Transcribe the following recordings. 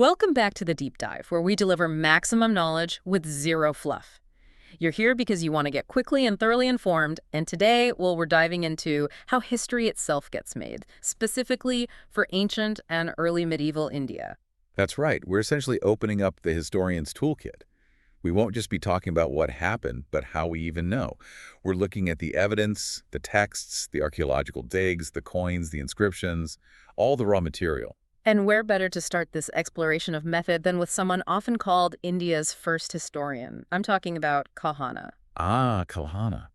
Welcome back to the Deep Dive, where we deliver maximum knowledge with zero fluff. You're here because you want to get quickly and thoroughly informed, and today, well, we're diving into how history itself gets made, specifically for ancient and early medieval India. That's right. We're essentially opening up the historian's toolkit. We won't just be talking about what happened, but how we even know. We're looking at the evidence, the texts, the archaeological digs, the coins, the inscriptions, all the raw material. And where better to start this exploration of method than with someone often called India's first historian? I'm talking about Kahana. Ah, Kalhana.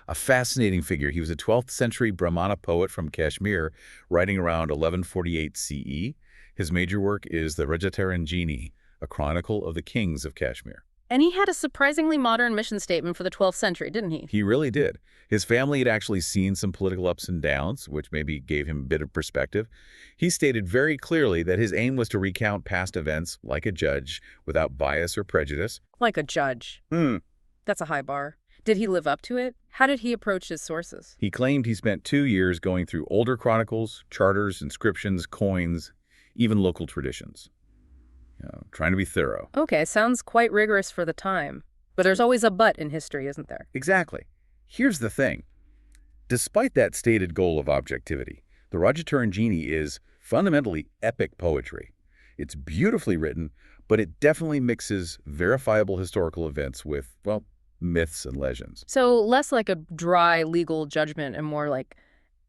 A fascinating figure. He was a 12th century Brahmana poet from Kashmir, writing around 1148 CE. His major work is the Rajataranjini, a chronicle of the kings of Kashmir. And he had a surprisingly modern mission statement for the 12th century, didn't he? He really did. His family had actually seen some political ups and downs, which maybe gave him a bit of perspective. He stated very clearly that his aim was to recount past events like a judge, without bias or prejudice. Like a judge. That's a high bar. Did he live up to it? How did he approach his sources? He claimed he spent 2 years going through older chronicles, charters, inscriptions, coins, even local traditions. Trying to be thorough. Okay, sounds quite rigorous for the time. But there's always a but in history, isn't there? Exactly. Here's the thing. Despite that stated goal of objectivity, the Rajataranjini is fundamentally epic poetry. It's beautifully written, but it definitely mixes verifiable historical events with, well, myths and legends. So less like a dry legal judgment and more like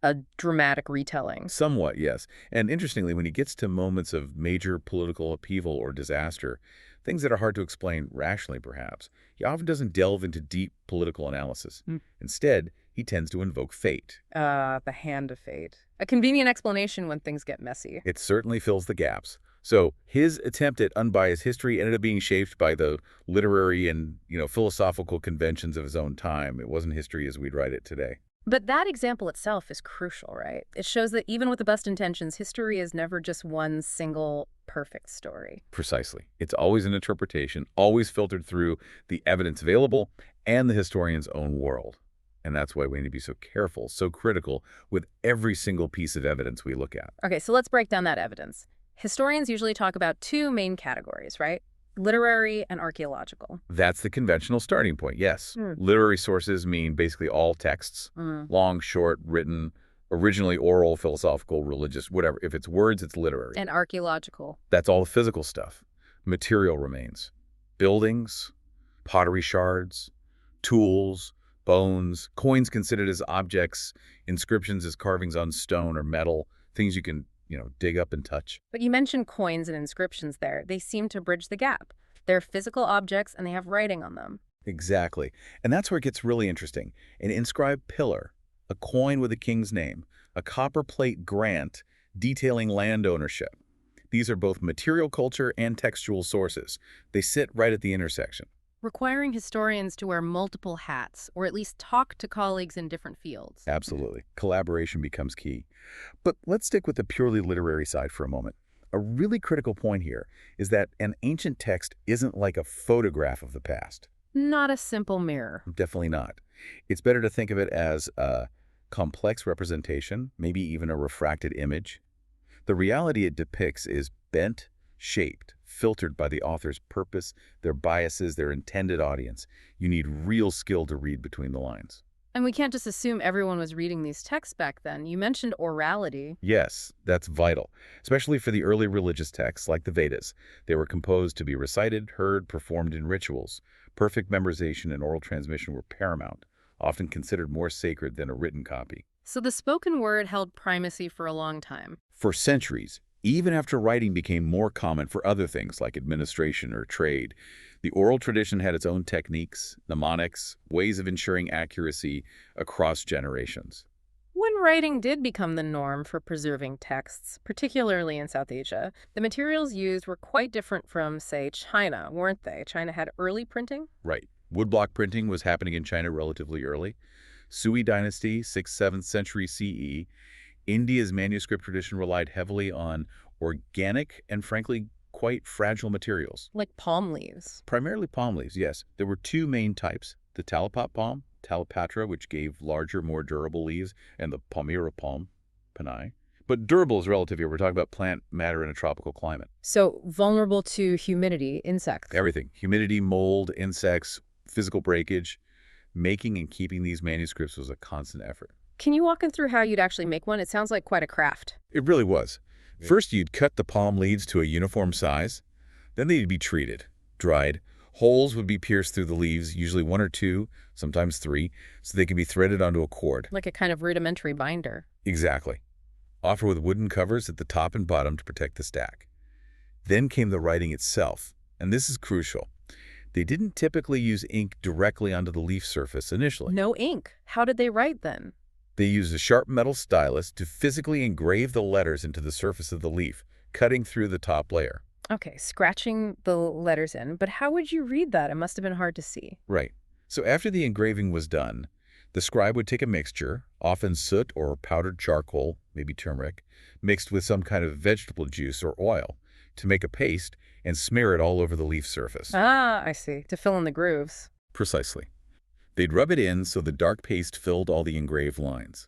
a dramatic retelling. Somewhat, yes. And interestingly, when he gets to moments of major political upheaval or disaster, things that are hard to explain rationally, perhaps, he often doesn't delve into deep political analysis. Instead, he tends to invoke fate. The hand of fate. A convenient explanation when things get messy. It certainly fills the gaps. So his attempt at unbiased history ended up being shaped by the literary and, philosophical conventions of his own time. It wasn't history as we'd write it today. But that example itself is crucial, right? It shows that even with the best intentions, history is never just one single perfect story. Precisely. It's always an interpretation, always filtered through the evidence available and the historian's own world. And that's why we need to be so careful, so critical with every single piece of evidence we look at. Okay, so let's break down that evidence. Historians usually talk about two main categories, right? Literary and archaeological. That's the conventional starting point, yes. Literary sources mean basically all texts, long, short, written, originally oral, philosophical, religious, whatever. If it's words, it's literary. And archaeological. That's all the physical stuff. Material remains. Buildings, pottery shards, tools, bones, coins considered as objects, inscriptions as carvings on stone or metal, things you can dig up and touch. But you mentioned coins and inscriptions there. They seem to bridge the gap. They're physical objects and they have writing on them. Exactly. And that's where it gets really interesting. An inscribed pillar, a coin with a king's name, a copper plate grant detailing land ownership. These are both material culture and textual sources. They sit right at the intersection. Requiring historians to wear multiple hats, or at least talk to colleagues in different fields. Absolutely. Collaboration becomes key. But let's stick with the purely literary side for a moment. A really critical point here is that an ancient text isn't like a photograph of the past. Not a simple mirror. Definitely not. It's better to think of it as a complex representation, maybe even a refracted image. The reality it depicts is bent, shaped, filtered by the author's purpose, their biases, their intended audience. You need real skill to read between the lines. And we can't just assume everyone was reading these texts back then. You mentioned orality. Yes, that's vital, especially for the early religious texts like the Vedas. They were composed to be recited, heard, performed in rituals. Perfect memorization and oral transmission were paramount, often considered more sacred than a written copy. So the spoken word held primacy for a long time. For centuries, even after writing became more common for other things like administration or trade, the oral tradition had its own techniques, mnemonics, ways of ensuring accuracy across generations. When writing did become the norm for preserving texts, particularly in South Asia, the materials used were quite different from, say, China, weren't they? China had early printing? Right. Woodblock printing was happening in China relatively early. Sui dynasty, 6th, 7th century CE. India's manuscript tradition relied heavily on organic and, frankly, quite fragile materials. Like palm leaves. Primarily palm leaves, yes. There were two main types, the talipot palm, Talipatra, which gave larger, more durable leaves, and the palmyra palm, Panay. But durable is relative here. We're talking about plant matter in a tropical climate. So vulnerable to humidity, insects. Everything. Humidity, mold, insects, physical breakage. Making and keeping these manuscripts was a constant effort. Can you walk us through how you'd actually make one? It sounds like quite a craft. It really was. First, you'd cut the palm leaves to a uniform size. Then they'd be treated, dried. Holes would be pierced through the leaves, usually 1 or 2, sometimes 3, so they could be threaded onto a cord. Like a kind of rudimentary binder. Exactly. Often with wooden covers at the top and bottom to protect the stack. Then came the writing itself, and this is crucial. They didn't typically use ink directly onto the leaf surface initially. No ink. How did they write then? They used a sharp metal stylus to physically engrave the letters into the surface of the leaf, cutting through the top layer. Okay, scratching the letters in, but how would you read that? It must have been hard to see. Right. So after the engraving was done, the scribe would take a mixture, often soot or powdered charcoal, maybe turmeric, mixed with some kind of vegetable juice or oil, to make a paste and smear it all over the leaf surface. Ah, I see. To fill in the grooves. Precisely. They'd rub it in so the dark paste filled all the engraved lines.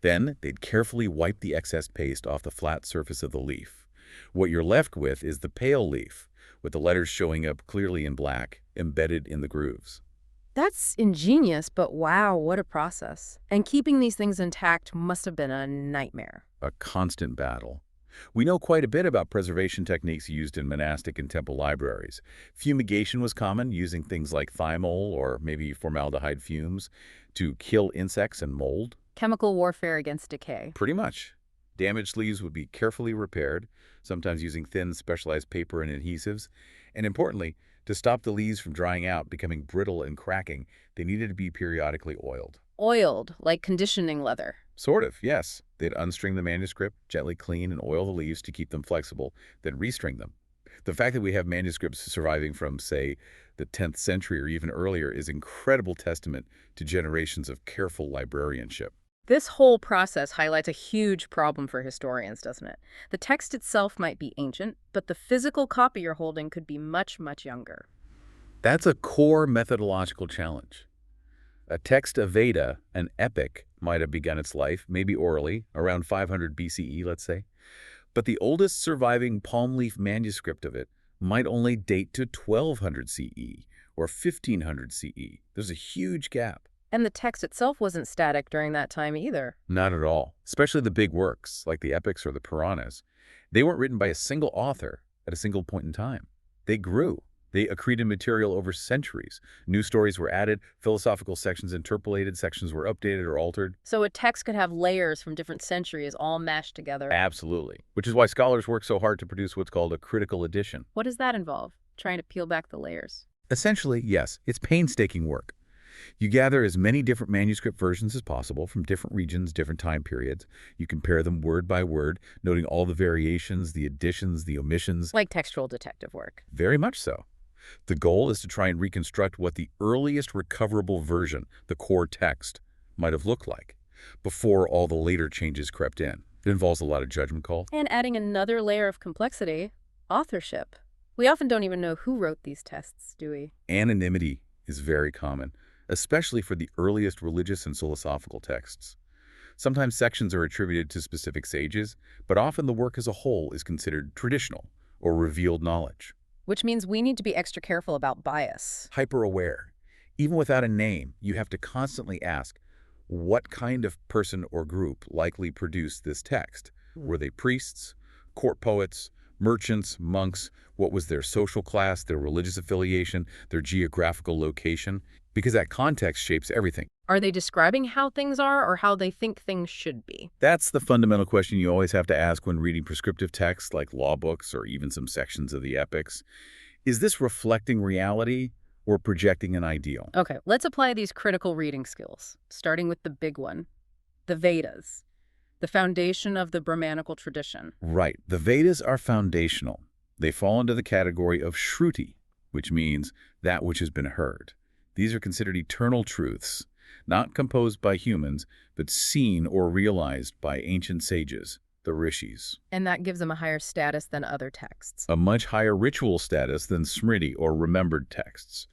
Then they'd carefully wipe the excess paste off the flat surface of the leaf. What you're left with is the pale leaf, with the letters showing up clearly in black, embedded in the grooves. That's ingenious, but wow, what a process. And keeping these things intact must have been a nightmare. A constant battle. We know quite a bit about preservation techniques used in monastic and temple libraries. Fumigation was common, using things like thymol or maybe formaldehyde fumes to kill insects and mold. Chemical warfare against decay. Pretty much. Damaged leaves would be carefully repaired, sometimes using thin, specialized paper and adhesives. And importantly, to stop the leaves from drying out, becoming brittle and cracking, they needed to be periodically oiled. Oiled, like conditioning leather. Sort of, yes. They'd unstring the manuscript, gently clean and oil the leaves to keep them flexible, then restring them. The fact that we have manuscripts surviving from, say, the 10th century or even earlier is incredible testament to generations of careful librarianship. This whole process highlights a huge problem for historians, doesn't it? The text itself might be ancient, but the physical copy you're holding could be much, much younger. That's a core methodological challenge. A text, a Veda, an epic, might have begun its life, maybe orally, around 500 BCE, let's say. But the oldest surviving palm leaf manuscript of it might only date to 1200 CE or 1500 CE. There's a huge gap. And the text itself wasn't static during that time either. Not at all, especially the big works, like the epics or the Puranas. They weren't written by a single author at a single point in time. They grew. They accreted material over centuries. New stories were added, philosophical sections interpolated, sections were updated or altered. So a text could have layers from different centuries all mashed together. Absolutely. Which is why scholars work so hard to produce what's called a critical edition. What does that involve? Trying to peel back the layers. Essentially, yes, it's painstaking work. You gather as many different manuscript versions as possible from different regions, different time periods. You compare them word by word, noting all the variations, the additions, the omissions. Like textual detective work. Very much so. The goal is to try and reconstruct what the earliest recoverable version, the core text, might have looked like before all the later changes crept in. It involves a lot of judgment call. And adding another layer of complexity, authorship. We often don't even know who wrote these texts, do we? Anonymity is very common, especially for the earliest religious and philosophical texts. Sometimes sections are attributed to specific sages, but often the work as a whole is considered traditional or revealed knowledge. Which means we need to be extra careful about bias. Hyper-aware. Even without a name, you have to constantly ask, what kind of person or group likely produced this text? Were they priests, court poets, merchants, monks? What was their social class, their religious affiliation, their geographical location? Because that context shapes everything. Are they describing how things are or how they think things should be? That's the fundamental question you always have to ask when reading prescriptive texts like law books or even some sections of the epics. Is this reflecting reality or projecting an ideal? Okay, let's apply these critical reading skills, starting with the big one, the Vedas, the foundation of the Brahmanical tradition. Right. The Vedas are foundational. They fall into the category of Shruti, which means that which has been heard. These are considered eternal truths, not composed by humans, but seen or realized by ancient sages, the rishis. And that gives them a higher status than other texts. A much higher ritual status than Smriti or remembered texts.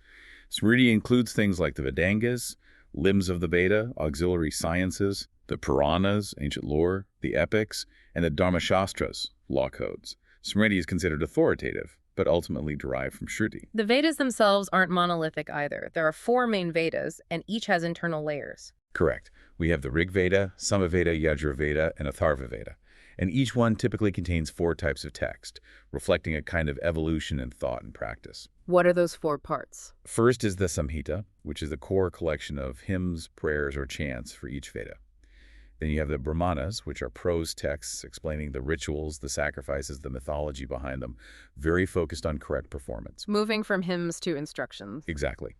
Smriti includes things like the Vedangas, limbs of the Veda, auxiliary sciences, the Puranas, ancient lore, the epics, and the Dharmashastras, law codes. Smriti is considered authoritative, but ultimately derived from Shruti. The Vedas themselves aren't monolithic either. There are 4 main Vedas, and each has internal layers. Correct. We have the Rig Veda, Samaveda, Yajurveda, and Atharva Veda, and each one typically contains 4 types of text, reflecting a kind of evolution in thought and practice. What are those 4 parts? First is the Samhita, which is the core collection of hymns, prayers, or chants for each Veda. Then you have the Brahmanas, which are prose texts explaining the rituals, the sacrifices, the mythology behind them, very focused on correct performance. Moving from hymns to instructions. Exactly.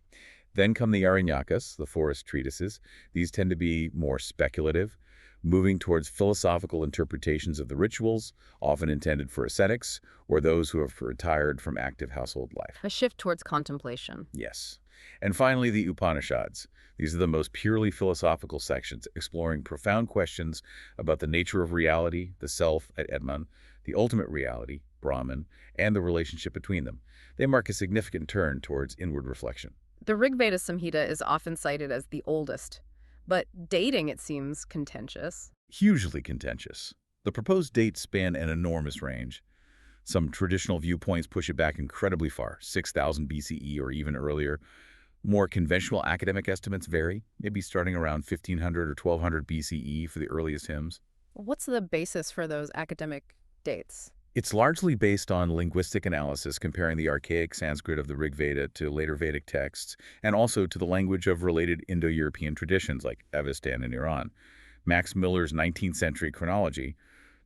Then come the Aranyakas, the forest treatises. These tend to be more speculative, moving towards philosophical interpretations of the rituals, often intended for ascetics or those who have retired from active household life. A shift towards contemplation. Yes. And finally, the Upanishads. These are the most purely philosophical sections, exploring profound questions about the nature of reality, the self at Atman, the ultimate reality, Brahman, and the relationship between them. They mark a significant turn towards inward reflection. The Rig Veda Samhita is often cited as the oldest, but dating it seems contentious. Hugely contentious. The proposed dates span an enormous range. Some traditional viewpoints push it back incredibly far, 6000 BCE or even earlier. More conventional academic estimates vary, maybe starting around 1500 or 1200 BCE for the earliest hymns. What's the basis for those academic dates? It's largely based on linguistic analysis, comparing the archaic Sanskrit of the Rig Veda to later Vedic texts, and also to the language of related Indo-European traditions like Avestan and Iran. Max Miller's 19th century chronology,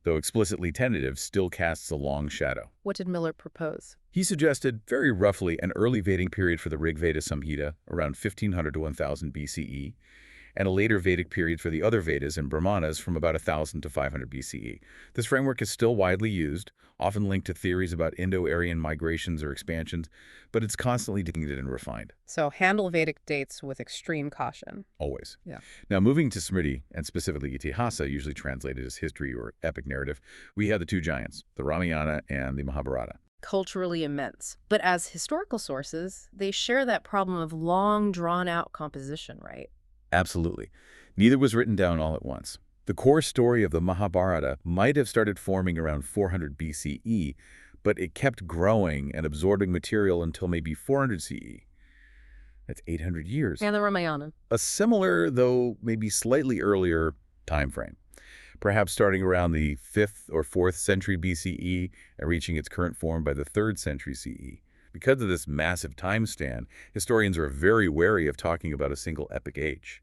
though explicitly tentative, still casts a long shadow. What did Miller propose? He suggested, very roughly, an early Vedic period for the Rig Veda Samhita, around 1500 to 1000 BCE, and a later Vedic period for the other Vedas and Brahmanas from about 1000 to 500 BCE. This framework is still widely used, often linked to theories about Indo-Aryan migrations or expansions, but it's constantly degraded and refined. So handle Vedic dates with extreme caution. Always. Yeah. Now, moving to Smriti, and specifically Itihasa, usually translated as history or epic narrative, we have the 2 giants, the Ramayana and the Mahabharata. Culturally immense. But as historical sources, they share that problem of long, drawn-out composition, right? Absolutely. Neither was written down all at once. The core story of the Mahabharata might have started forming around 400 BCE, but it kept growing and absorbing material until maybe 400 CE. That's 800 years. And the Ramayana. A similar, though maybe slightly earlier, time frame. Perhaps starting around the 5th or 4th century BCE and reaching its current form by the 3rd century CE. Because of this massive time span, historians are very wary of talking about a single epic age.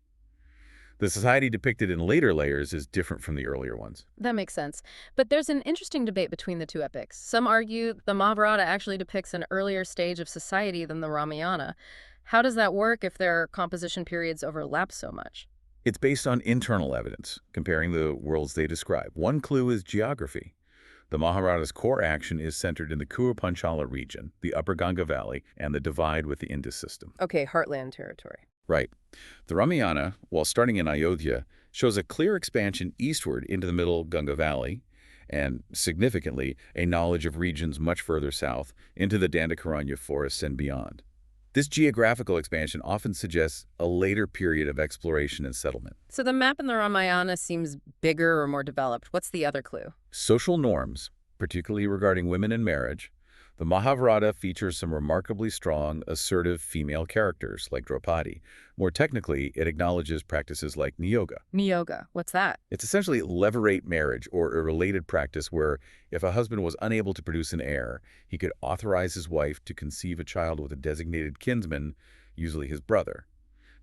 The society depicted in later layers is different from the earlier ones. That makes sense. But there's an interesting debate between the 2 epics. Some argue the Mahabharata actually depicts an earlier stage of society than the Ramayana. How does that work if their composition periods overlap so much? It's based on internal evidence, comparing the worlds they describe. One clue is geography. The Mahabharata's core action is centered in the Kuru Panchala region, the Upper Ganga Valley, and the divide with the Indus system. Okay, heartland territory. Right. The Ramayana, while starting in Ayodhya, shows a clear expansion eastward into the middle Ganga Valley, and, significantly, a knowledge of regions much further south, into the Dandakaranya forests and beyond. This geographical expansion often suggests a later period of exploration and settlement. So the map in the Ramayana seems bigger or more developed. What's the other clue? Social norms, particularly regarding women and marriage. The Mahabharata features some remarkably strong, assertive female characters, like Draupadi. More technically, it acknowledges practices like niyoga. Niyoga, what's that? It's essentially levirate marriage, or a related practice where, if a husband was unable to produce an heir, he could authorize his wife to conceive a child with a designated kinsman, usually his brother.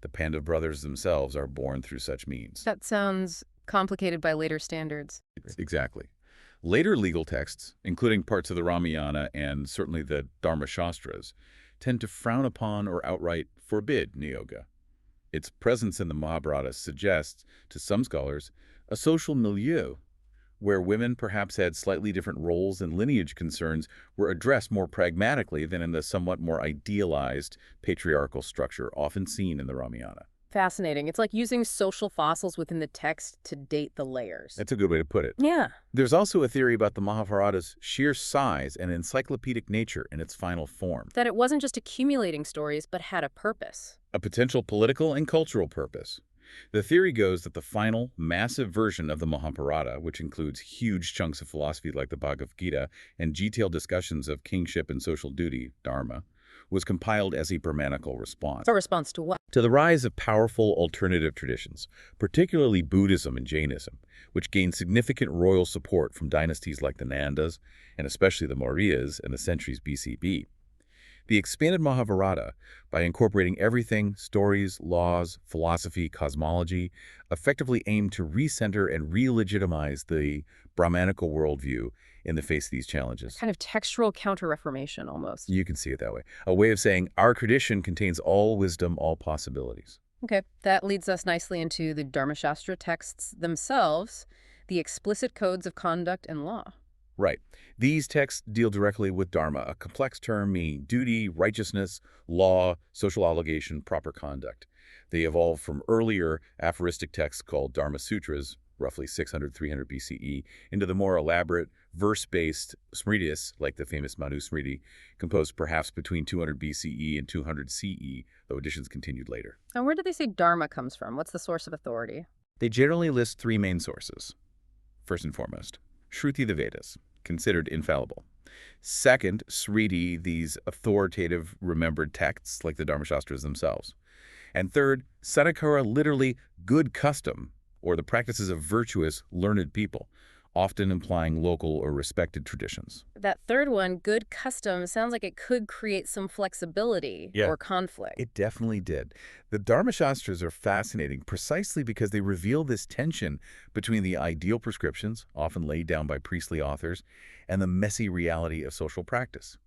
The Pandav brothers themselves are born through such means. That sounds complicated by later standards. Exactly. Later legal texts, including parts of the Ramayana and certainly the Dharmashastras, tend to frown upon or outright forbid niyoga. Its presence in the Mahabharata suggests, to some scholars, a social milieu where women perhaps had slightly different roles and lineage concerns were addressed more pragmatically than in the somewhat more idealized patriarchal structure often seen in the Ramayana. Fascinating. It's like using social fossils within the text to date the layers. That's a good way to put it. Yeah. There's also a theory about the Mahabharata's sheer size and encyclopedic nature in its final form. That it wasn't just accumulating stories, but had a purpose. A potential political and cultural purpose. The theory goes that the final, massive version of the Mahabharata, which includes huge chunks of philosophy like the Bhagavad Gita and detailed discussions of kingship and social duty, dharma, was compiled as a Brahmanical response A response to what? to the rise of powerful alternative traditions, particularly Buddhism and Jainism, which gained significant royal support from dynasties like the Nandas and especially the Mauryas in the centuries BCB. The expanded Mahabharata, by incorporating everything, stories, laws, philosophy, cosmology, effectively aimed to recenter and re-legitimize the Brahmanical worldview in the face of these challenges. Kind of textual counter-reformation almost. You can see it that way. A way of saying our tradition contains all wisdom, all possibilities. Okay, that leads us nicely into the Dharmashastra texts themselves, the explicit codes of conduct and law. Right. These texts deal directly with dharma, a complex term meaning duty, righteousness, law, social obligation, proper conduct. They evolved from earlier aphoristic texts called Dharma Sutras, roughly 600-300 BCE, into the more elaborate, verse-based Smritis, like the famous Manu Smriti, composed perhaps between 200 BCE and 200 CE, though additions continued later. And where do they say dharma comes from? What's the source of authority? They generally list three main sources. First and foremost, Shruti the Vedas, considered infallible. Second, Smriti, these authoritative remembered texts like the Dharmashastras themselves. And third, Sadhakara, literally good custom, or the practices of virtuous, learned people, often implying local or respected traditions. That third one, good custom, sounds like it could create some flexibility or conflict. It definitely did. The Dharmashastras are fascinating precisely because they reveal this tension between the ideal prescriptions, often laid down by priestly authors, and the messy reality of social practice.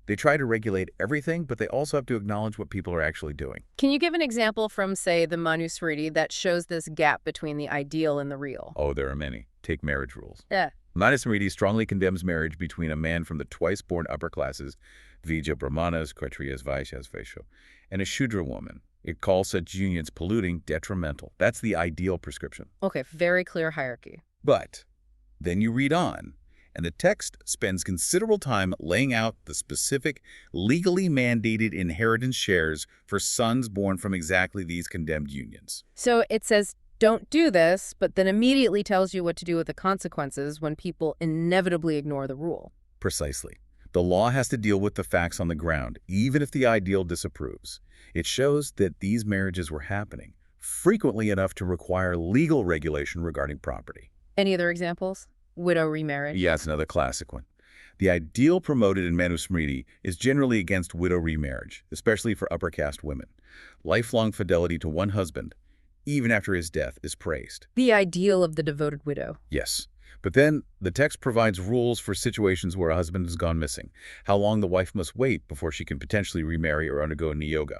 They try to regulate everything, but they also have to acknowledge what people are actually doing. Can you give an example from, say, the Manusmriti that shows this gap between the ideal and the real? Oh, there are many. Take marriage rules. Yeah. Manusmriti strongly condemns marriage between a man from the twice-born upper classes, Vija Brahmanas, Kshatriyas, Vaishyas, Vaishya, and a Shudra woman. It calls such unions polluting, detrimental. That's the ideal prescription. Okay, very clear hierarchy. But then you read on, and the text spends considerable time laying out the specific, legally mandated inheritance shares for sons born from exactly these condemned unions. So it says, don't do this, but then immediately tells you what to do with the consequences when people inevitably ignore the rule. Precisely. The law has to deal with the facts on the ground, even if the ideal disapproves. It shows that these marriages were happening, frequently enough to require legal regulation regarding property. Any other examples? Widow remarriage? Yeah, it's another classic one. The ideal promoted in Manusmriti is generally against widow remarriage, especially for upper caste women. Lifelong fidelity to one husband, even after his death, is praised. The ideal of the devoted widow. Yes. But then the text provides rules for situations where a husband has gone missing, how long the wife must wait before she can potentially remarry or undergo niyoga.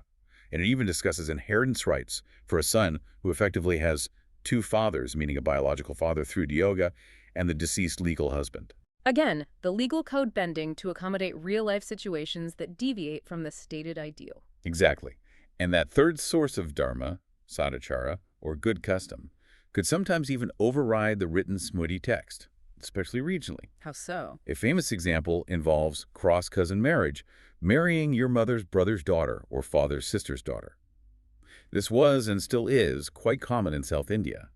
And it even discusses inheritance rights for a son who effectively has two fathers, meaning a biological father through niyoga, and the deceased legal husband. Again, the legal code bending to accommodate real-life situations that deviate from the stated ideal. Exactly. And that third source of dharma, sadachara, or good custom, could sometimes even override the written Smriti text, especially regionally. How so? A famous example involves cross-cousin marriage, marrying your mother's brother's daughter or father's sister's daughter. This was, and still is, quite common in South India.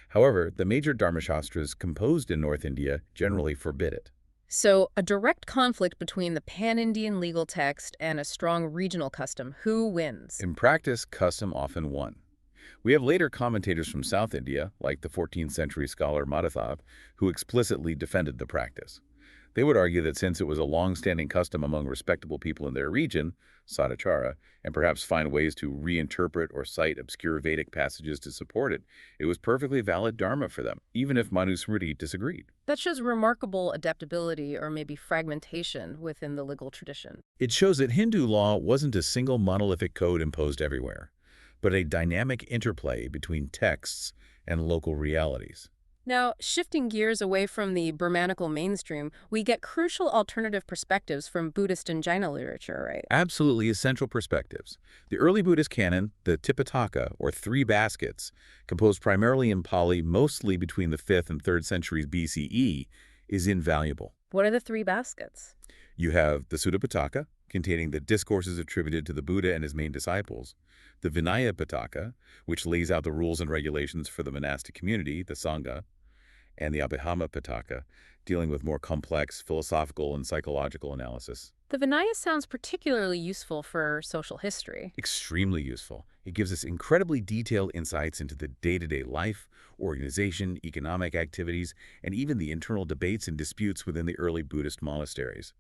However, the major Dharmashastras composed in North India generally forbid it. So, a direct conflict between the pan-Indian legal text and a strong regional custom. Who wins? In practice, custom often won. We have later commentators from South India, like the 14th century scholar Madhav, who explicitly defended the practice. They would argue that since it was a long-standing custom among respectable people in their region, sadachara, and perhaps find ways to reinterpret or cite obscure Vedic passages to support it, it was perfectly valid dharma for them, even if Manusmriti disagreed. That shows remarkable adaptability or maybe fragmentation within the legal tradition. It shows that Hindu law wasn't a single monolithic code imposed everywhere, but a dynamic interplay between texts and local realities. Now, shifting gears away from the Brahmanical mainstream, we get crucial alternative perspectives from Buddhist and Jaina literature, right? Absolutely essential perspectives. The early Buddhist canon, the Tipitaka, or Three Baskets, composed primarily in Pali, mostly between the 5th and 3rd centuries BCE, is invaluable. What are the three baskets? You have the Sutta Pitaka, containing the discourses attributed to the Buddha and his main disciples, the Vinaya Pitaka, which lays out the rules and regulations for the monastic community, the Sangha, and the Abhidhamma Pitaka, dealing with more complex philosophical and psychological analysis. The Vinaya sounds particularly useful for social history. Extremely useful. It gives us incredibly detailed insights into the day-to-day life, organization, economic activities, and even the internal debates and disputes within the early Buddhist monasteries.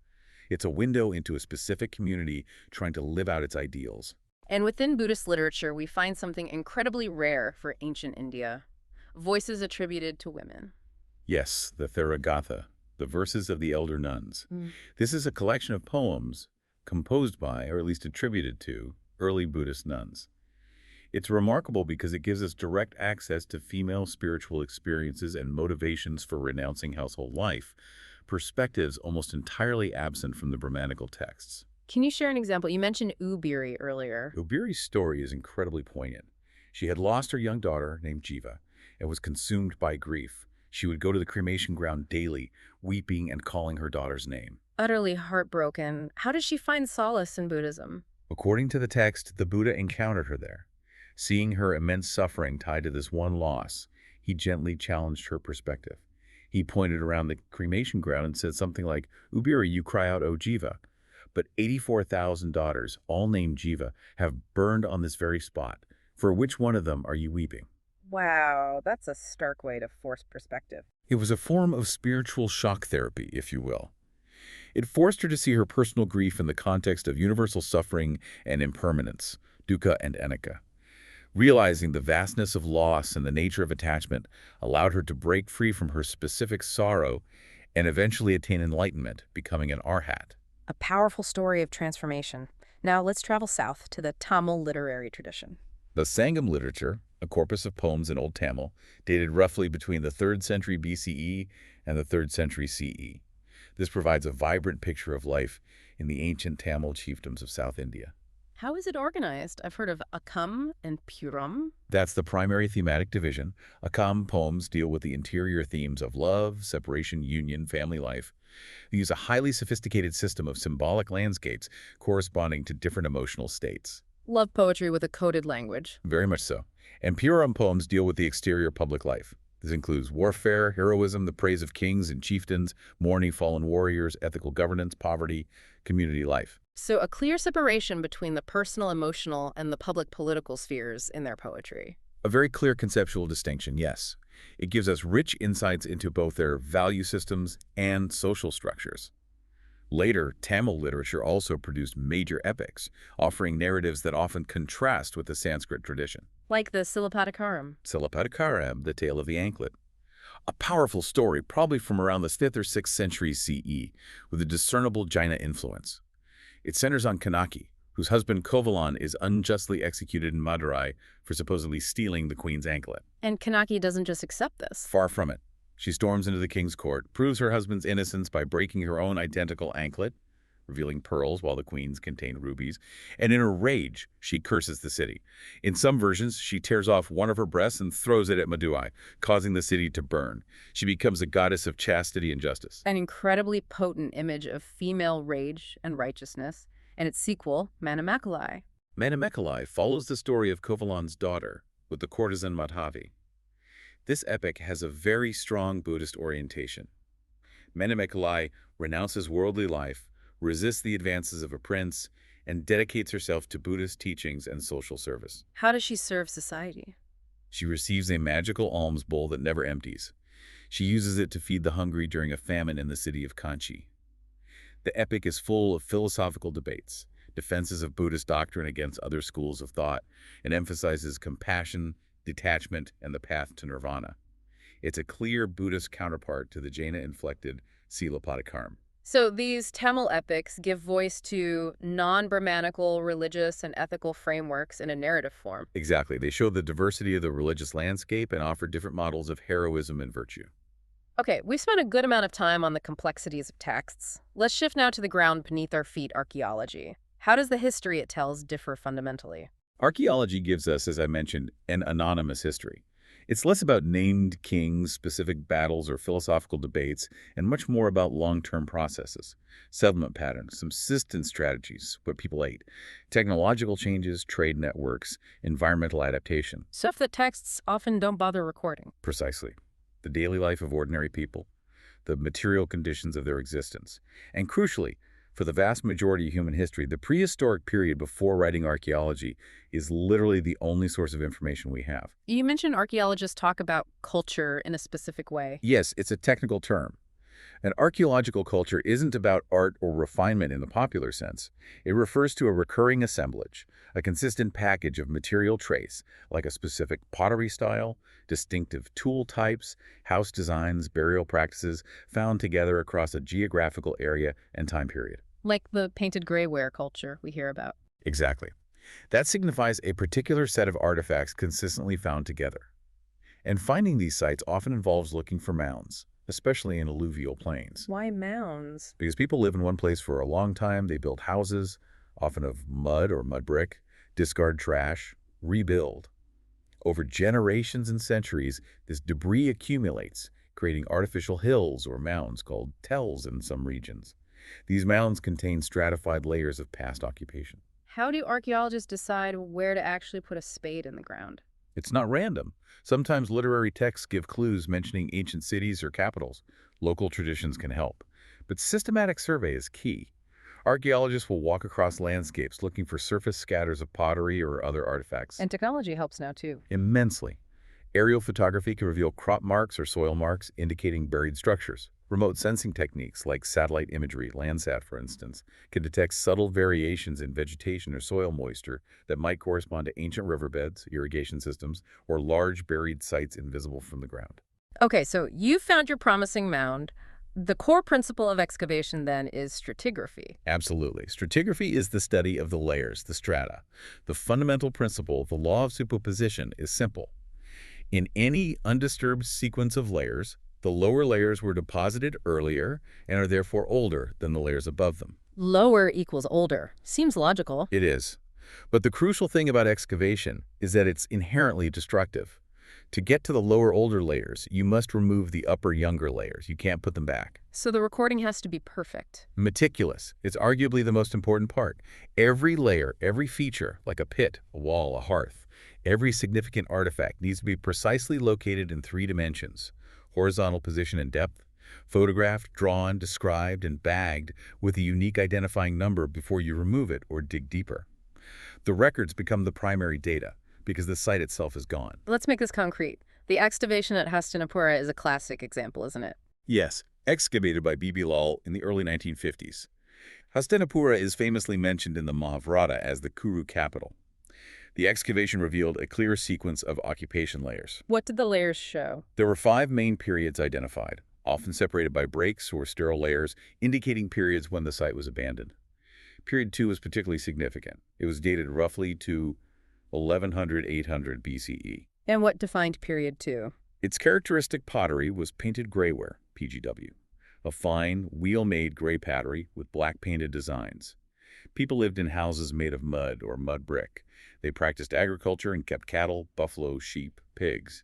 It's a window into a specific community trying to live out its ideals. And within Buddhist literature, we find something incredibly rare for ancient India: voices attributed to women. Yes, the Theragatha, the verses of the elder nuns. This is a collection of poems composed by, or at least attributed to, early Buddhist nuns. It's remarkable because it gives us direct access to female spiritual experiences and motivations for renouncing household life, perspectives almost entirely absent from the Brahmanical texts. Can you share an example? You mentioned Ubiri earlier. Ubiri's story is incredibly poignant. She had lost her young daughter, named Jiva, and was consumed by grief. She would go to the cremation ground daily, weeping and calling her daughter's name. Utterly heartbroken, how does she find solace in Buddhism? According to the text, the Buddha encountered her there. Seeing her immense suffering tied to this one loss, he gently challenged her perspective. He pointed around the cremation ground and said something like, "Ubiri, you cry out, O Jiva. But 84,000 daughters, all named Jiva, have burned on this very spot. For which one of them are you weeping?" Wow, that's a stark way to force perspective. It was a form of spiritual shock therapy, if you will. It forced her to see her personal grief in the context of universal suffering and impermanence, dukkha and anicca. Realizing the vastness of loss and the nature of attachment allowed her to break free from her specific sorrow and eventually attain enlightenment, becoming an arhat. A powerful story of transformation. Now let's travel south to the Tamil literary tradition. The Sangam literature, a corpus of poems in Old Tamil, dated roughly between the 3rd century BCE and the 3rd century CE. This provides a vibrant picture of life in the ancient Tamil chiefdoms of South India. How is it organized? I've heard of Akam and Puram. That's the primary thematic division. Akam poems deal with the interior themes of love, separation, union, family life. They use a highly sophisticated system of symbolic landscapes corresponding to different emotional states. Love poetry with a coded language. Very much so. And Puram poems deal with the exterior public life. This includes warfare, heroism, the praise of kings and chieftains, mourning fallen warriors, ethical governance, poverty, community life. So a clear separation between the personal, emotional, and the public political spheres in their poetry. A very clear conceptual distinction, yes. It gives us rich insights into both their value systems and social structures. Later, Tamil literature also produced major epics, offering narratives that often contrast with the Sanskrit tradition. Like the Silappatikaram. Silappatikaram, the Tale of the Anklet. A powerful story, probably from around the 5th or 6th century CE, with a discernible Jaina influence. It centers on Kanaki, whose husband Kovalan is unjustly executed in Madurai for supposedly stealing the queen's anklet. And Kanaki doesn't just accept this. Far from it. She storms into the king's court, proves her husband's innocence by breaking her own identical anklet, revealing pearls while the queen's contained rubies, and in a rage, she curses the city. In some versions, she tears off one of her breasts and throws it at Madurai, causing the city to burn. She becomes a goddess of chastity and justice. An incredibly potent image of female rage and righteousness, and its sequel, Manimekalai. Manimekalai follows the story of Kovalan's daughter with the courtesan Madhavi. This epic has a very strong Buddhist orientation. Manimekalai renounces worldly life, resists the advances of a prince, and dedicates herself to Buddhist teachings and social service. How does she serve society? She receives a magical alms bowl that never empties. She uses it to feed the hungry during a famine in the city of Kanchi. The epic is full of philosophical debates, defenses of Buddhist doctrine against other schools of thought, and emphasizes compassion, detachment, and the path to nirvana. It's a clear Buddhist counterpart to the Jaina-inflected Silappatikaram. So these Tamil epics give voice to non-Brahmanical religious and ethical frameworks in a narrative form. Exactly. They show the diversity of the religious landscape and offer different models of heroism and virtue. Okay, we've spent a good amount of time on the complexities of texts. Let's shift now to the ground beneath our feet, archaeology. How does the history it tells differ fundamentally? Archaeology gives us, as I mentioned, an anonymous history. It's less about named kings, specific battles, or philosophical debates, and much more about long-term processes, settlement patterns, subsistence strategies, what people ate, technological changes, trade networks, environmental adaptation. Stuff that texts often don't bother recording. Precisely. The daily life of ordinary people, the material conditions of their existence. And crucially, for the vast majority of human history, the prehistoric period before writing archaeology is literally the only source of information we have. You mentioned archaeologists talk about culture in a specific way. Yes, it's a technical term. An archaeological culture isn't about art or refinement in the popular sense. It refers to a recurring assemblage, a consistent package of material trace, like a specific pottery style, distinctive tool types, house designs, burial practices, found together across a geographical area and time period. Like the painted grayware culture we hear about. Exactly. That signifies a particular set of artifacts consistently found together. And finding these sites often involves looking for mounds, especially in alluvial plains. Why mounds? Because people live in one place for a long time, they build houses, often of mud or mud brick, discard trash, rebuild. Over generations and centuries, this debris accumulates, creating artificial hills or mounds called tells in some regions. These mounds contain stratified layers of past occupation. How do archaeologists decide where to actually put a spade in the ground? It's not random. Sometimes literary texts give clues mentioning ancient cities or capitals. Local traditions can help. But systematic survey is key. Archaeologists will walk across landscapes looking for surface scatters of pottery or other artifacts. And technology helps now too. Immensely. Aerial photography can reveal crop marks or soil marks indicating buried structures. Remote sensing techniques like satellite imagery, Landsat for instance, can detect subtle variations in vegetation or soil moisture that might correspond to ancient riverbeds, irrigation systems, or large buried sites invisible from the ground. Okay, so you found your promising mound. The core principle of excavation then is stratigraphy. Absolutely. Stratigraphy is the study of the layers, the strata. The fundamental principle, the law of superposition, is simple. In any undisturbed sequence of layers, the lower layers were deposited earlier and are therefore older than the layers above them. Lower equals older. Seems logical. It is. But the crucial thing about excavation is that it's inherently destructive. To get to the lower older layers, you must remove the upper younger layers. You can't put them back. So the recording has to be perfect. Meticulous. It's arguably the most important part. Every layer, every feature, like a pit, a wall, a hearth, every significant artifact needs to be precisely located in 3 dimensions: horizontal position and depth, photographed, drawn, described, and bagged with a unique identifying number before you remove it or dig deeper. The records become the primary data because the site itself is gone. Let's make this concrete. The excavation at Hastinapura is a classic example, isn't it? Yes, excavated by B.B. Lal in the early 1950s. Hastinapura is famously mentioned in the Mahabharata as the Kuru capital. The excavation revealed a clear sequence of occupation layers. What did the layers show? There were 5 main periods identified, often separated by breaks or sterile layers, indicating periods when the site was abandoned. Period 2 was particularly significant. It was dated roughly to 1100-800 BCE. And what defined period 2? Its characteristic pottery was painted grayware, PGW, a fine, wheel-made gray pottery with black painted designs. People lived in houses made of mud or mud brick. They practiced agriculture and kept cattle, buffalo, sheep, pigs.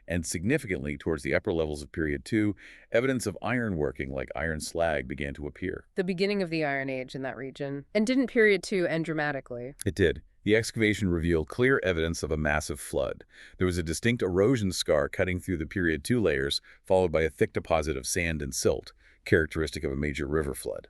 And significantly, towards the upper levels of period 2, evidence of ironworking like iron slag began to appear. The beginning of the Iron Age in that region. And didn't period 2 end dramatically? It did. The excavation revealed clear evidence of a massive flood. There was a distinct erosion scar cutting through the period 2 layers, followed by a thick deposit of sand and silt, characteristic of a major river flood.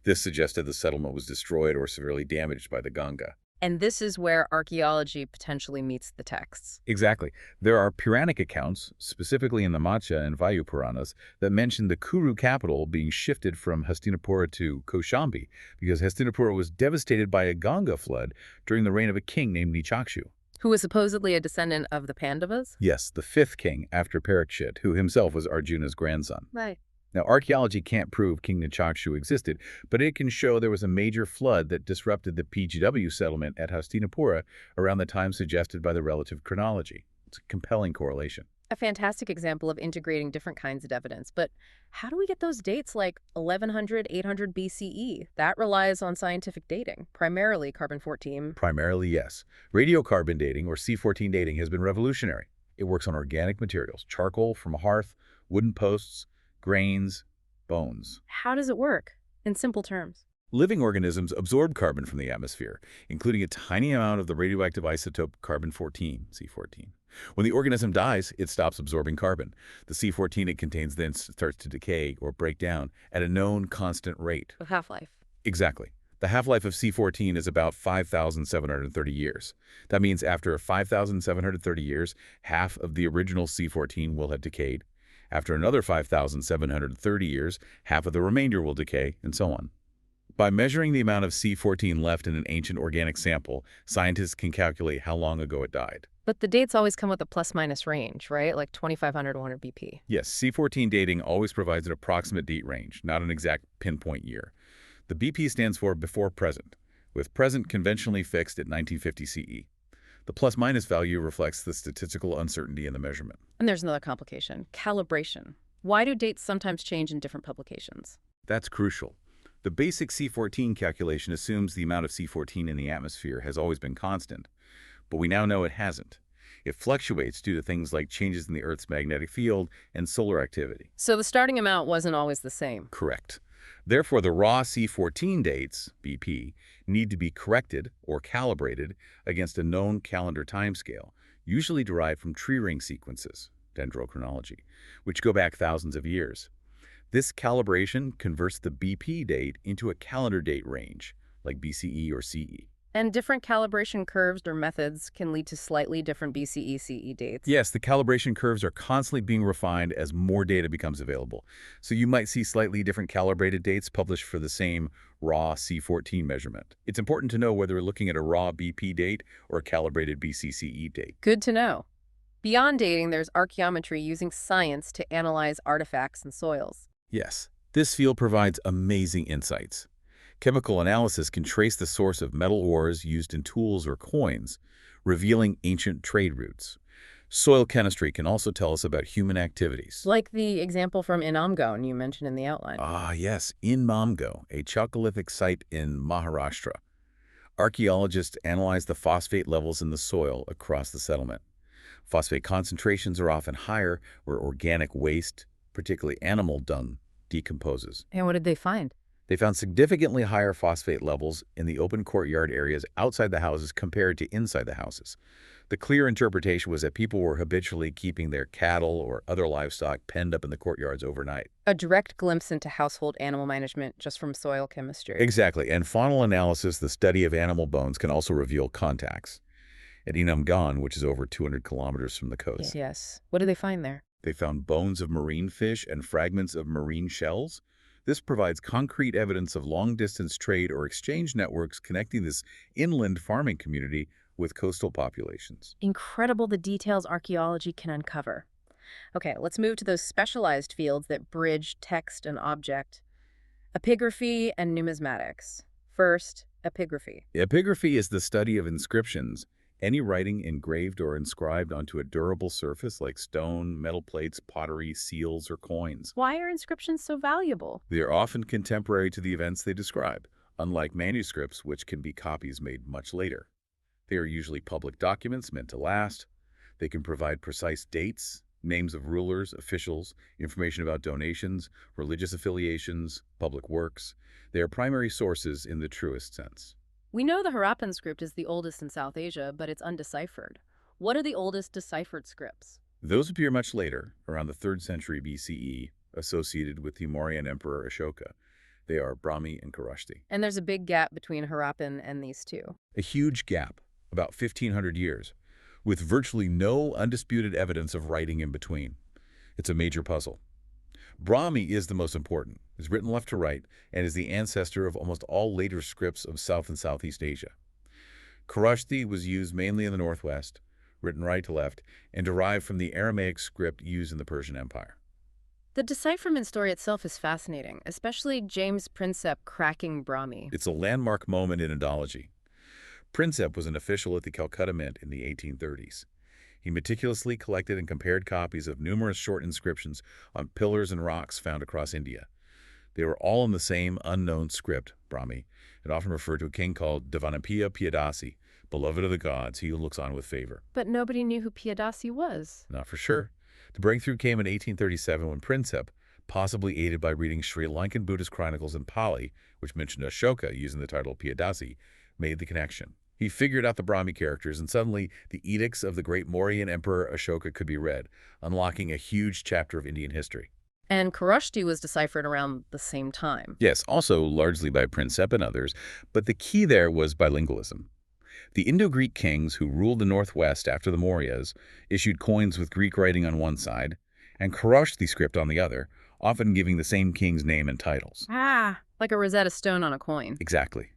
This suggested the settlement was destroyed or severely damaged by the Ganga. And this is where archaeology potentially meets the texts. Exactly. There are Puranic accounts, specifically in the Matsya and Vayu Puranas, that mention the Kuru capital being shifted from Hastinapura to Kaushambi because Hastinapura was devastated by a Ganga flood during the reign of a king named Nichakshu. Who was supposedly a descendant of the Pandavas? Yes, the 5th king after Parikshit, who himself was Arjuna's grandson. Right. Now, archaeology can't prove King Nichakshu existed, but it can show there was a major flood that disrupted the PGW settlement at Hastinapura around the time suggested by the relative chronology. It's a compelling correlation. A fantastic example of integrating different kinds of evidence. But how do we get those dates like 1100, 800 BCE? That relies on scientific dating, primarily carbon-14. Primarily, yes. Radiocarbon dating, or C14 dating, has been revolutionary. It works on organic materials, charcoal from a hearth, wooden posts, grains, bones. How does it work, in simple terms? Living organisms absorb carbon from the atmosphere, including a tiny amount of the radioactive isotope carbon-14, C14. When the organism dies, it stops absorbing carbon. The C14 it contains then starts to decay or break down at a known constant rate. With half-life. Exactly. The half-life of C14 is about 5,730 years. That means after 5,730 years, half of the original C14 will have decayed. After another 5,730 years, half of the remainder will decay, and so on. By measuring the amount of C14 left in an ancient organic sample, scientists can calculate how long ago it died. But the dates always come with a plus-minus range, right? Like 2,500 to 100 BP. Yes, C14 dating always provides an approximate date range, not an exact pinpoint year. The BP stands for before present, with present conventionally fixed at 1950 CE. The plus-minus value reflects the statistical uncertainty in the measurement. And there's another complication, calibration. Why do dates sometimes change in different publications? That's crucial. The basic C14 calculation assumes the amount of C14 in the atmosphere has always been constant, but we now know it hasn't. It fluctuates due to things like changes in the Earth's magnetic field and solar activity. So the starting amount wasn't always the same. Correct. Therefore, the raw C14 dates, BP, need to be corrected or calibrated against a known calendar timescale, usually derived from tree ring sequences, dendrochronology, which go back thousands of years. This calibration converts the BP date into a calendar date range, like BCE or CE. And different calibration curves or methods can lead to slightly different BCE CE dates. Yes, the calibration curves are constantly being refined as more data becomes available. So you might see slightly different calibrated dates published for the same raw C14 measurement. It's important to know whether we're looking at a raw BP date or a calibrated BCCE date. Good to know. Beyond dating, there's archaeometry using science to analyze artifacts and soils. Yes, this field provides amazing insights. Chemical analysis can trace the source of metal ores used in tools or coins, revealing ancient trade routes. Soil chemistry can also tell us about human activities. Like the example from Inamgon you mentioned in the outline. Ah, yes, in Mamgo, a Chalcolithic site in Maharashtra. Archaeologists analyze the phosphate levels in the soil across the settlement. Phosphate concentrations are often higher where organic waste, particularly animal dung, decomposes. And what did they find? They found significantly higher phosphate levels in the open courtyard areas outside the houses compared to inside the houses. The clear interpretation was that people were habitually keeping their cattle or other livestock penned up in the courtyards overnight. A direct glimpse into household animal management just from soil chemistry. Exactly, and faunal analysis, the study of animal bones, can also reveal contacts. At Inamgan, which is over 200 kilometers from the coast. Yes. What did they find there? They found bones of marine fish and fragments of marine shells. This provides concrete evidence of long-distance trade or exchange networks connecting this inland farming community with coastal populations. Incredible the details archaeology can uncover. Okay, let's move to those specialized fields that bridge text and object. Epigraphy and numismatics. First, epigraphy. Epigraphy is the study of inscriptions, any writing engraved or inscribed onto a durable surface like stone, metal plates, pottery, seals, or coins. Why are inscriptions so valuable? They are often contemporary to the events they describe, unlike manuscripts, which can be copies made much later. They are usually public documents meant to last. They can provide precise dates, names of rulers, officials, information about donations, religious affiliations, public works. They are primary sources in the truest sense. We know the Harappan script is the oldest in South Asia, but it's undeciphered. What are the oldest deciphered scripts? Those appear much later, around the 3rd century BCE, associated with the Mauryan Emperor Ashoka. They are Brahmi and Kharosthi. And there's a big gap between Harappan and these two. A huge gap, about 1,500 years, with virtually no undisputed evidence of writing in between. It's a major puzzle. Brahmi is the most important, is written left to right, and is the ancestor of almost all later scripts of South and Southeast Asia. Kharosthi was used mainly in the Northwest, written right to left, and derived from the Aramaic script used in the Persian Empire. The decipherment story itself is fascinating, especially James Prinsep cracking Brahmi. It's a landmark moment in Indology. Prinsep was an official at the Calcutta Mint in the 1830s. He meticulously collected and compared copies of numerous short inscriptions on pillars and rocks found across India. They were all in the same unknown script, Brahmi. It often referred to a king called Devanappiya Piyadasi, beloved of the gods, he who looks on with favor. But nobody knew who Piyadasi was. Not for sure. The breakthrough came in 1837 when Prinsep, possibly aided by reading Sri Lankan Buddhist chronicles in Pali, which mentioned Ashoka using the title Piyadasi, made the connection. He figured out the Brahmi characters, and suddenly the edicts of the great Mauryan Emperor Ashoka could be read, unlocking a huge chapter of Indian history. And Kharosthi was deciphered around the same time. Yes, also largely by Prinsep and others, but the key there was bilingualism. The Indo-Greek kings who ruled the northwest after the Mauryas issued coins with Greek writing on one side and Kharosthi script on the other, often giving the same king's name and titles. Ah, like a Rosetta Stone on a coin. Exactly.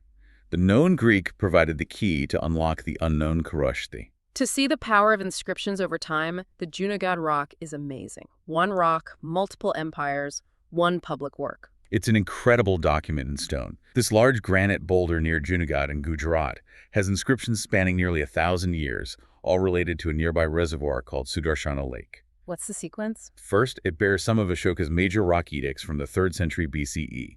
The known Greek provided the key to unlock the unknown Kharosthi. To see the power of inscriptions over time, the Junagadh rock is amazing. One rock, multiple empires, one public work. It's an incredible document in stone. This large granite boulder near Junagadh in Gujarat has inscriptions spanning nearly 1,000 years, all related to a nearby reservoir called Sudarshana Lake. What's the sequence? First, it bears some of Ashoka's major rock edicts from the 3rd century BCE.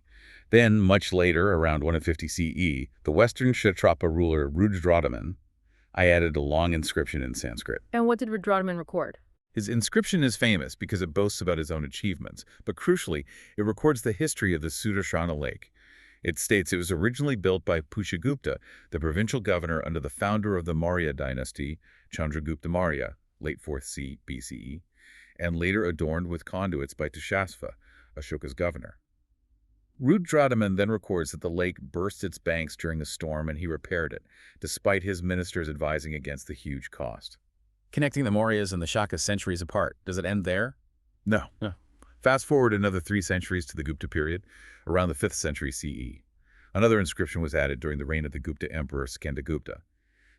Then, much later, around 150 CE, the western Kshatrapa ruler Rudradaman added a long inscription in Sanskrit. And what did Rudradaman record? His inscription is famous because it boasts about his own achievements, but crucially, it records the history of the Sudarshana Lake. It states it was originally built by Pushyagupta, the provincial governor under the founder of the Maurya dynasty, Chandragupta Maurya, late 4th BCE, and later adorned with conduits by Tushasva, Ashoka's governor. Rudradaman then records that the lake burst its banks during a storm and he repaired it, despite his ministers advising against the huge cost. Connecting the Mauryas and the Shaka centuries apart, does it end there? No. Fast forward another 3 centuries to the Gupta period, around the 5th century CE. Another inscription was added during the reign of the Gupta emperor Skandagupta.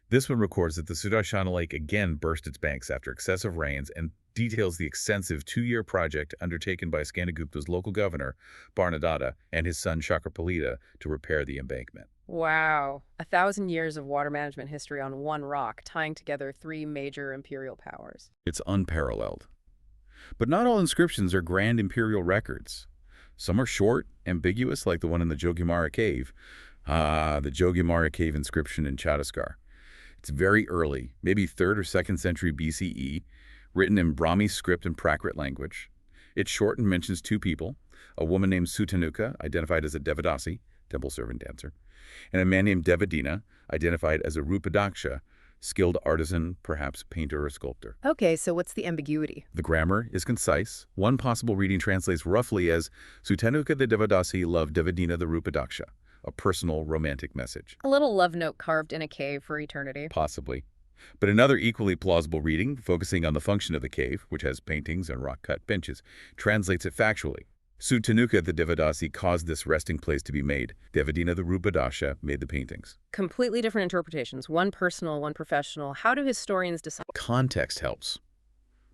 This one records that the Sudarshana Lake again burst its banks after excessive rains and details the extensive 2-year project undertaken by Skandagupta's local governor, Barnadatta, and his son Chakrapalita to repair the embankment. Wow. 1,000 years of water management history on one rock, tying together 3 major imperial powers. It's unparalleled. But not all inscriptions are grand imperial records. Some are short, ambiguous, like the one in the Jogimara Cave. The Jogimara Cave inscription in Chhattisgarh. It's very early, maybe 3rd or 2nd century BCE, written in Brahmi script and Prakrit language. It's short and mentions 2 people, a woman named Sutanuka, identified as a Devadasi, temple servant dancer, and a man named Devadina, identified as a Rupadaksha, skilled artisan, perhaps painter or sculptor. Okay, so what's the ambiguity? The grammar is concise. One possible reading translates roughly as Sutanuka the Devadasi loved Devadina the Rupadaksha, a personal romantic message. A little love note carved in a cave for eternity. Possibly. But another equally plausible reading, focusing on the function of the cave, which has paintings and rock-cut benches, translates it factually. Sutanuka the Devadasi caused this resting place to be made. Devadina the Rupadaksha made the paintings. Completely different interpretations, one personal, one professional. How do historians decide? Context helps.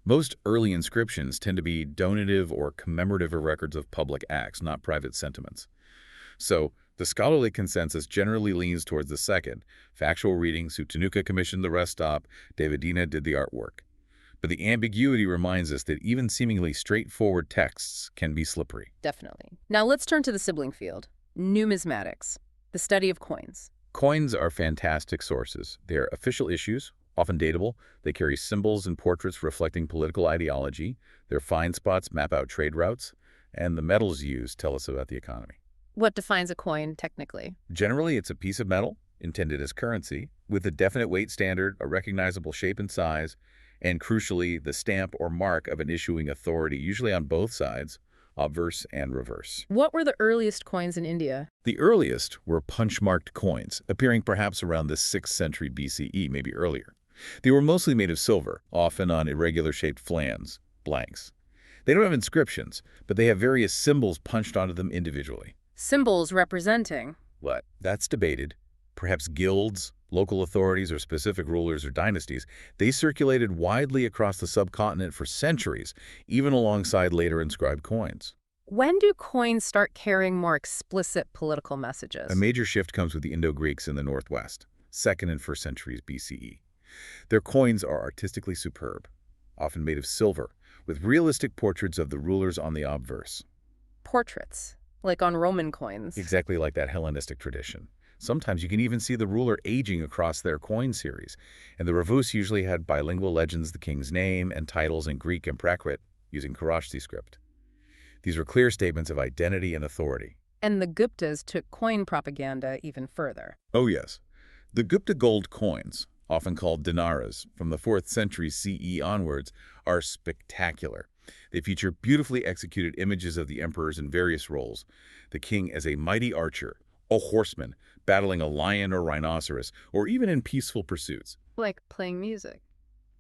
Most early inscriptions tend to be donative or commemorative records of public acts, not private sentiments. So, the scholarly consensus generally leans towards the second. Factual reading, Sutanuka commissioned the rest stop, Devadina did the artwork. But the ambiguity reminds us that even seemingly straightforward texts can be slippery. Definitely. Now let's turn to the sibling field, numismatics, the study of coins. Coins are fantastic sources. They are official issues, often datable. They carry symbols and portraits reflecting political ideology. Their find spots map out trade routes, and the metals used tell us about the economy. What defines a coin, technically? Generally, it's a piece of metal, intended as currency, with a definite weight standard, a recognizable shape and size, and crucially, the stamp or mark of an issuing authority, usually on both sides, obverse and reverse. What were the earliest coins in India? The earliest were punch-marked coins, appearing perhaps around the 6th century BCE, maybe earlier. They were mostly made of silver, often on irregular-shaped flans, blanks. They don't have inscriptions, but they have various symbols punched onto them individually. Symbols representing? What? That's debated. Perhaps guilds, local authorities, or specific rulers or dynasties. They circulated widely across the subcontinent for centuries, even alongside later inscribed coins. When do coins start carrying more explicit political messages? A major shift comes with the Indo-Greeks in the northwest, 2nd and 1st centuries BCE. Their coins are artistically superb, often made of silver, with realistic portraits of the rulers on the obverse. Portraits. like on Roman coins. Exactly like that Hellenistic tradition. Sometimes you can even see the ruler aging across their coin series, and the Ravus usually had bilingual legends, the king's name, and titles in Greek and Prakrit using Kharosthi script. These were clear statements of identity and authority. And the Guptas took coin propaganda even further. Oh yes. The Gupta gold coins, often called dinaras, from the 4th century CE onwards, are spectacular. They feature beautifully executed images of the emperors in various roles, the king as a mighty archer, a horseman, battling a lion or rhinoceros, or even in peaceful pursuits. Like playing music.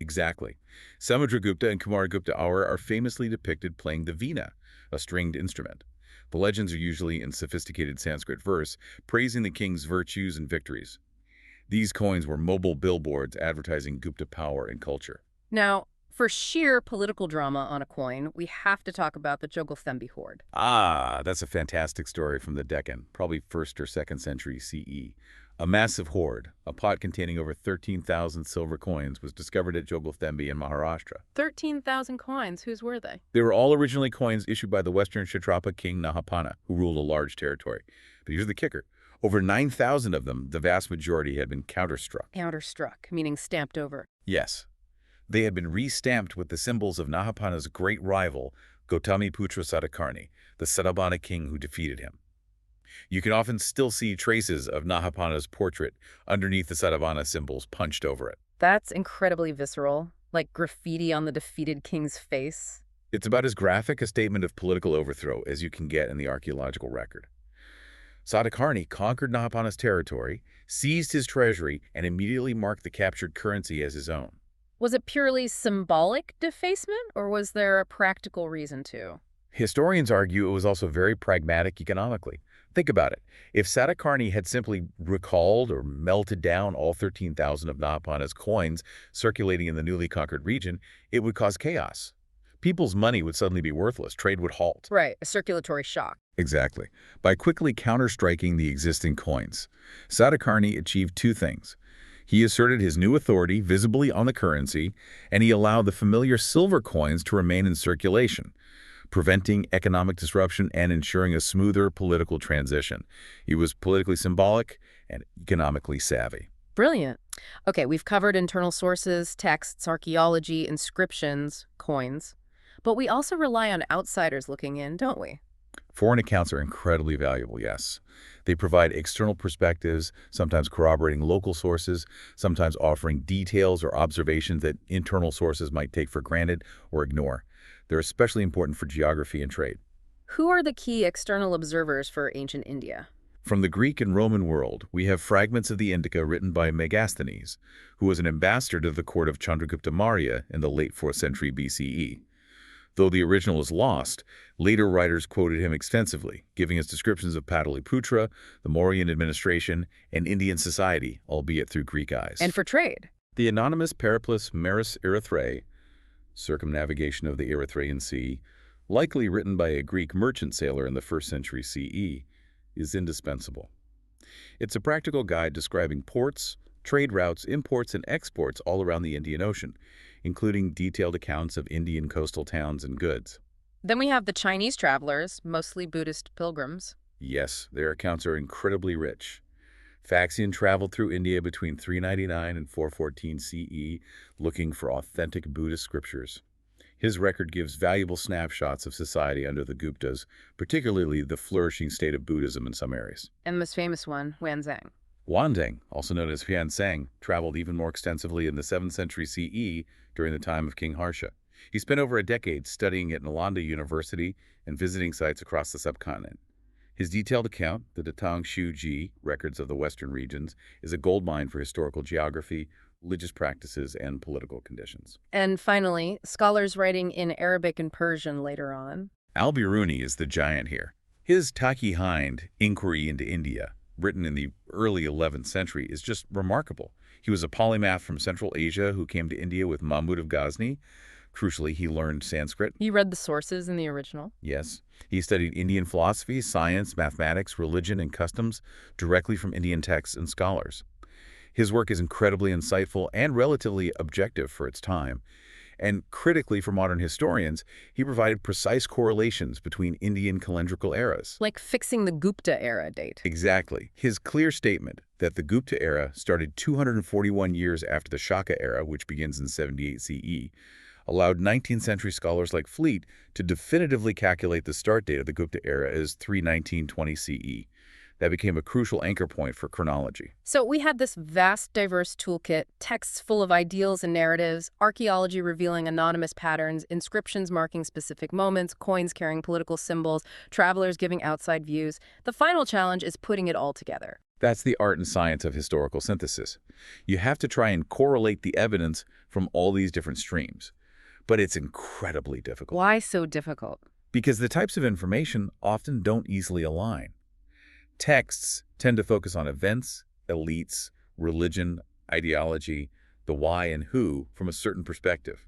Exactly. Samudragupta and Kumaragupta Aur are famously depicted playing the veena, a stringed instrument. The legends are usually in sophisticated Sanskrit verse, praising the king's virtues and victories. These coins were mobile billboards advertising Gupta power and culture. Now, for sheer political drama on a coin, we have to talk about the Jogulthembi hoard. Ah, that's a fantastic story from the Deccan, probably 1st or 2nd century CE. A massive hoard, a pot containing over 13,000 silver coins, was discovered at Jogulthembi in Maharashtra. 13,000 coins. Whose were they? They were all originally coins issued by the Western Kshatrapa king Nahapana, who ruled a large territory. But here's the kicker. Over 9,000 of them, the vast majority, had been counterstruck. Counterstruck, meaning stamped over. Yes. They had been re-stamped with the symbols of Nahapana's great rival, Gautamiputra Satakarni, the Satabhana king who defeated him. You can often still see traces of Nahapana's portrait underneath the Satabhana symbols punched over it. That's incredibly visceral, like graffiti on the defeated king's face. It's about as graphic a statement of political overthrow as you can get in the archaeological record. Satakarni conquered Nahapana's territory, seized his treasury, and immediately marked the captured currency as his own. Was it purely symbolic defacement, or was there a practical reason too? Historians argue it was also very pragmatic economically. Think about it. If Satakarni had simply recalled or melted down all 13,000 of Nahapana's coins circulating in the newly conquered region, it would cause chaos. People's money would suddenly be worthless. Trade would halt. Right, a circulatory shock. Exactly. By quickly counter-striking the existing coins, Satakarni achieved two things. He asserted his new authority visibly on the currency, and he allowed the familiar silver coins to remain in circulation, preventing economic disruption and ensuring a smoother political transition. He was politically symbolic and economically savvy. Brilliant. Okay, we've covered internal sources, texts, archaeology, inscriptions, coins. But we also rely on outsiders looking in, don't we? Foreign accounts are incredibly valuable, yes. They provide external perspectives, sometimes corroborating local sources, sometimes offering details or observations that internal sources might take for granted or ignore. They're especially important for geography and trade. Who are the key external observers for ancient India? From the Greek and Roman world, we have fragments of the Indica written by Megasthenes, who was an ambassador to the court of Chandragupta Maurya in the late 4th century BCE. Though the original is lost, later writers quoted him extensively, giving us descriptions of Pataliputra, the Mauryan administration, and Indian society, albeit through Greek eyes. And for trade? The anonymous Periplus Maris Erythrae, circumnavigation of the Erythraean Sea, likely written by a Greek merchant sailor in the 1st century CE, is indispensable. It's a practical guide describing ports, trade routes, imports, and exports all around the Indian Ocean, including detailed accounts of Indian coastal towns and goods. Then we have the Chinese travelers, mostly Buddhist pilgrims. Yes, their accounts are incredibly rich. Faxian traveled through India between 399 and 414 CE, looking for authentic Buddhist scriptures. His record gives valuable snapshots of society under the Guptas, particularly the flourishing state of Buddhism in some areas. And the most famous one, Wanzang. Wanzang, also known as Huansang, traveled even more extensively in the 7th century CE during the time of King Harsha. He spent over a decade studying at Nalanda University and visiting sites across the subcontinent. His detailed account, the Datang Shu Ji, Records of the Western Regions, is a goldmine for historical geography, religious practices, and political conditions. And finally, scholars writing in Arabic and Persian later on. Al-Biruni is the giant here. His Taki Hind, Inquiry into India, written in the early 11th century, is just remarkable. He was a polymath from Central Asia who came to India with Mahmud of Ghazni. Crucially, he learned Sanskrit. He read the sources in the original. Yes. He studied Indian philosophy, science, mathematics, religion, and customs directly from Indian texts and scholars. His work is incredibly insightful and relatively objective for its time, And critically for modern historians, he provided precise correlations between Indian calendrical eras. Like fixing the Gupta era date. Exactly. His clear statement that the Gupta era started 241 years after the Shaka era, which begins in 78 CE, allowed 19th century scholars like Fleet to definitively calculate the start date of the Gupta era as 31920 CE. That became a crucial anchor point for chronology. So we had this vast, diverse toolkit, texts full of ideals and narratives, archaeology revealing anonymous patterns, inscriptions marking specific moments, coins carrying political symbols, travelers giving outside views. The final challenge is putting it all together. That's the art and science of historical synthesis. You have to try and correlate the evidence from all these different streams. But it's incredibly difficult. Why so difficult? Because the types of information often don't easily align. Texts tend to focus on events, elites, religion, ideology, the why and who from a certain perspective.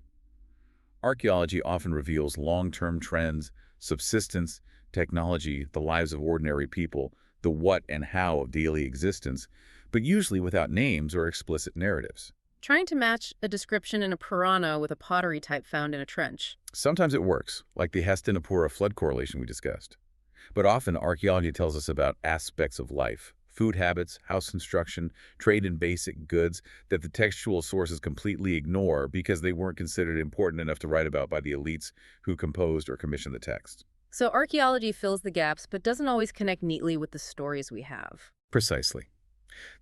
Archaeology often reveals long-term trends, subsistence, technology, the lives of ordinary people, the what and how of daily existence, but usually without names or explicit narratives. Trying to match a description in a Purana with a pottery type found in a trench. Sometimes it works, like the Hastinapura flood correlation we discussed. But often, archaeology tells us about aspects of life, food habits, house construction, trade in basic goods that the textual sources completely ignore because they weren't considered important enough to write about by the elites who composed or commissioned the text. So archaeology fills the gaps, but doesn't always connect neatly with the stories we have. Precisely.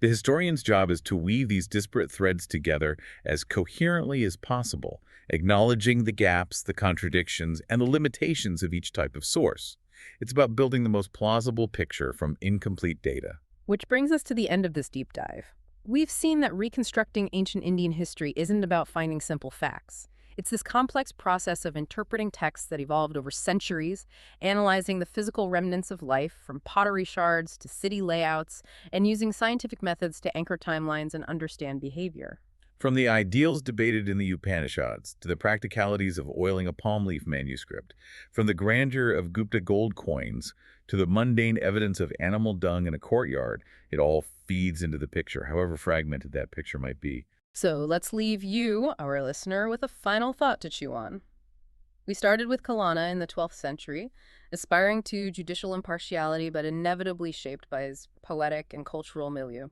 The historian's job is to weave these disparate threads together as coherently as possible, acknowledging the gaps, the contradictions, and the limitations of each type of source. It's about building the most plausible picture from incomplete data. Which brings us to the end of this deep dive. We've seen that reconstructing ancient Indian history isn't about finding simple facts. It's this complex process of interpreting texts that evolved over centuries, analyzing the physical remnants of life from pottery shards to city layouts, and using scientific methods to anchor timelines and understand behavior. From the ideals debated in the Upanishads to the practicalities of oiling a palm leaf manuscript, from the grandeur of Gupta gold coins to the mundane evidence of animal dung in a courtyard, it all feeds into the picture, however fragmented that picture might be. So let's leave you, our listener, with a final thought to chew on. We started with Kalana in the 12th century, aspiring to judicial impartiality but inevitably shaped by his poetic and cultural milieu.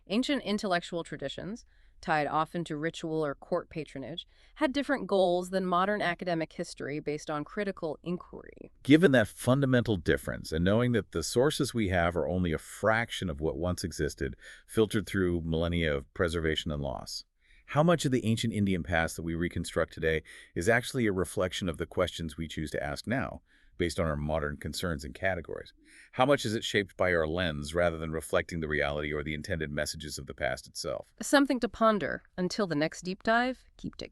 Ancient intellectual traditions, tied often to ritual or court patronage, had different goals than modern academic history based on critical inquiry. Given that fundamental difference, and knowing that the sources we have are only a fraction of what once existed, filtered through millennia of preservation and loss, how much of the ancient Indian past that we reconstruct today is actually a reflection of the questions we choose to ask now, based on our modern concerns and categories? How much is it shaped by our lens rather than reflecting the reality or the intended messages of the past itself? Something to ponder. Until the next deep dive, keep digging.